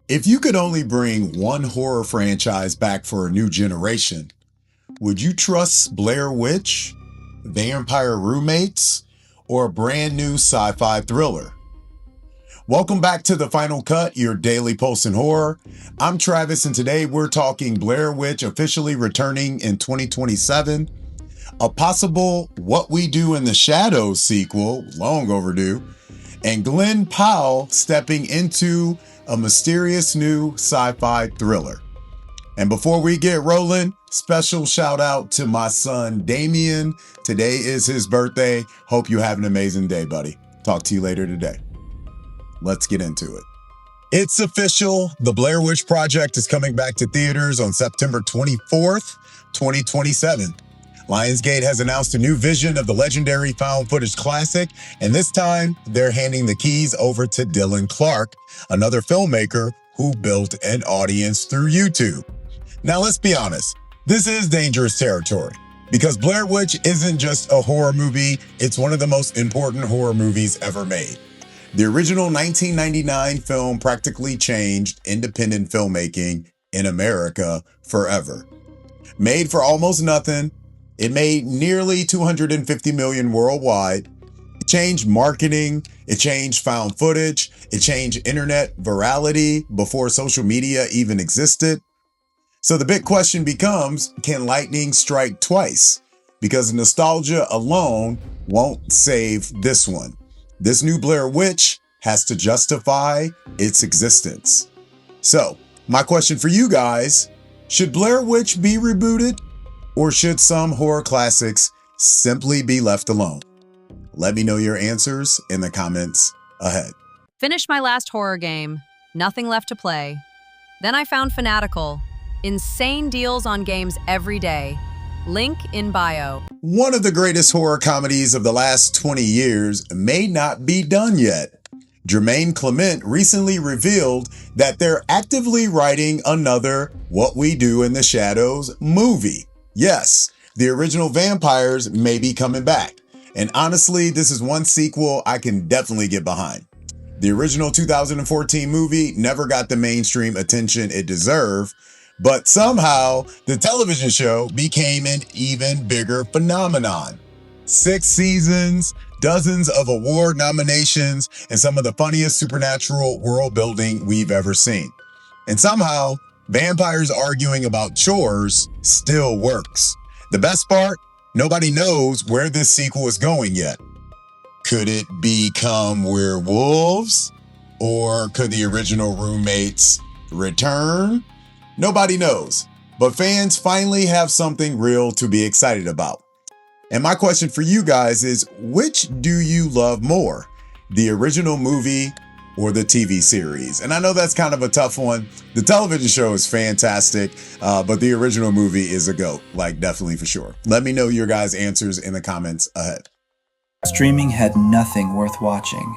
If you could only bring one horror franchise back for a new generation, would you trust Blair Witch, Vampire Roommates, or a brand new sci-fi thriller? Welcome back to The Final Cut, your daily pulse in horror. I'm Travis, and today we're talking Blair Witch officially returning in 2027, a possible What We Do in the Shadows sequel, long overdue, and Glen Powell stepping into a mysterious new sci-fi thriller. And before we get rolling, special shout out to my son, Damien. Today is his birthday. Hope you have an amazing day, buddy. Talk to you later today. Let's get into it. It's official. The Blair Witch Project is coming back to theaters on September 24th, 2027. Lionsgate has announced a new vision of the legendary found footage classic, and this time they're handing the keys over to Dylan Clark, another filmmaker who built an audience through YouTube. Now let's be honest, this is dangerous territory, because Blair Witch isn't just a horror movie, it's one of the most important horror movies ever made. The original 1999 film practically changed independent filmmaking in America forever. Made for almost nothing, it made nearly 250 million worldwide. It changed marketing, it changed found footage, it changed internet virality before social media even existed. So the big question becomes, can lightning strike twice? Because nostalgia alone won't save this one. This new Blair Witch has to justify its existence. So, my question for you guys, should Blair Witch be rebooted? Or should some horror classics simply be left alone? Let me know your answers in the comments ahead. Finished my last horror game. Nothing left to play. Then I found Fanatical. Insane deals on games every day. Link in bio. One of the greatest horror comedies of the last 20 years may not be done yet. Jermaine Clement recently revealed that they're actively writing another What We Do in the Shadows movie. Yes, the original vampires may be coming back. And honestly, this is one sequel I can definitely get behind. The original 2014 movie never got the mainstream attention it deserved, but somehow the television show became an even bigger phenomenon. 6 seasons, dozens of award nominations, and some of the funniest supernatural world building we've ever seen. And somehow, vampires arguing about chores still works. The best part, nobody knows where this sequel is going yet. Could it become werewolves? Or could the original roommates return? Nobody knows, but fans finally have something real to be excited about. And my question for you guys is, which do you love more? The original movie or the TV series? And I know that's kind of a tough one. The television show is fantastic, but the original movie is a GOAT, like definitely for sure. Let me know your guys' answers in the comments ahead. Streaming had nothing worth watching.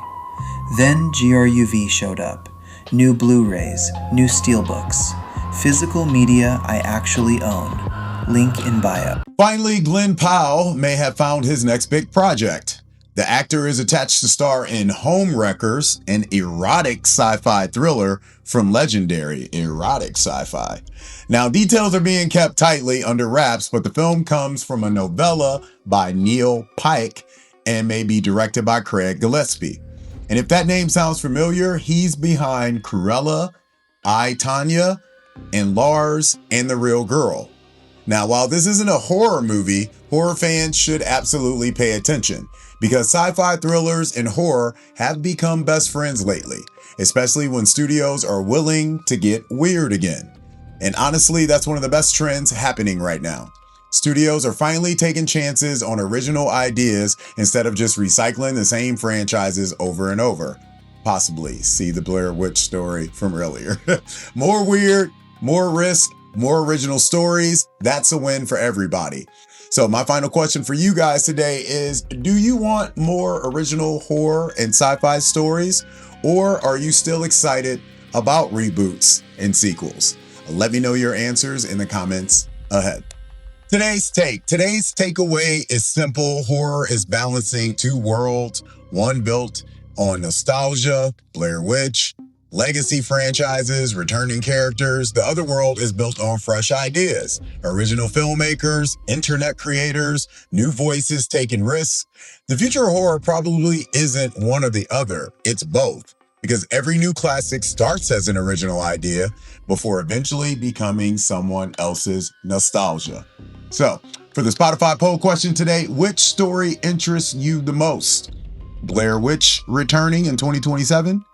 Then GRUV showed up. New Blu-rays, new steelbooks. Physical media I actually own. Link in bio. Finally, Glen Powell may have found his next big project. The actor is attached to star in Homewreckers, an erotic sci-fi thriller from legendary erotic sci-fi. Now, details are being kept tightly under wraps, but the film comes from a novella by Neil Pike and may be directed by Craig Gillespie. And if that name sounds familiar, he's behind Cruella, I, Tonya, and Lars and the Real Girl. Now, while this isn't a horror movie, horror fans should absolutely pay attention, because sci-fi thrillers and horror have become best friends lately, especially when studios are willing to get weird again. And honestly, that's one of the best trends happening right now. Studios are finally taking chances on original ideas instead of just recycling the same franchises over and over. Possibly see the Blair Witch story from earlier. More weird, more risk, more original stories. That's a win for everybody. So my final question for you guys today is, do you want more original horror and sci-fi stories, or are you still excited about reboots and sequels? Let me know your answers in the comments ahead. Today's takeaway is simple. Horror is balancing two worlds, one built on nostalgia, Blair Witch, Legacy franchises, returning characters, the Otherworld is built on fresh ideas, original filmmakers, internet creators, new voices taking risks. The future of horror probably isn't one or the other, it's both, because every new classic starts as an original idea before eventually becoming someone else's nostalgia. So, for the Spotify poll question today, which story interests you the most? Blair Witch returning in 2027?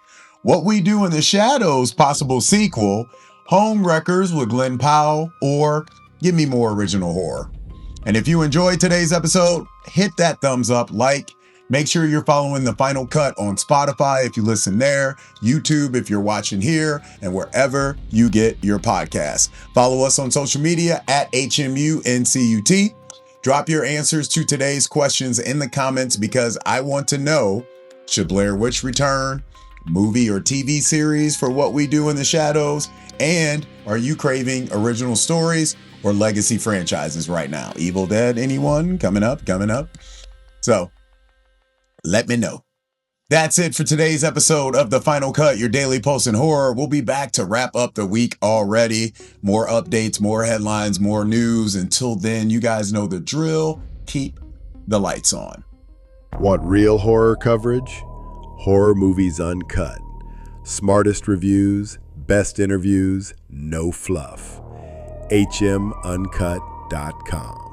What We Do in the Shadows possible sequel, Homewreckers with Glen Powell, or give me more original horror? And if you enjoyed today's episode, hit that thumbs up, make sure you're following The Final Cut on Spotify if you listen there, YouTube if you're watching here, and wherever you get your podcasts. Follow us on social media at HMUNCUT. Drop your answers to today's questions in the comments because I want to know, should Blair Witch return? Movie or TV series for What We Do in the Shadows? And are you craving original stories or legacy franchises right now? Evil Dead, anyone? Coming up. So let me know. That's it for today's episode of The Final Cut, your daily pulse in horror. We'll be back to wrap up the week already. More updates, more headlines, more news. Until then, you guys know the drill. Keep the lights on. Want real horror coverage? Horror Movies Uncut. Smartest reviews, best interviews, no fluff. HMUncut.com.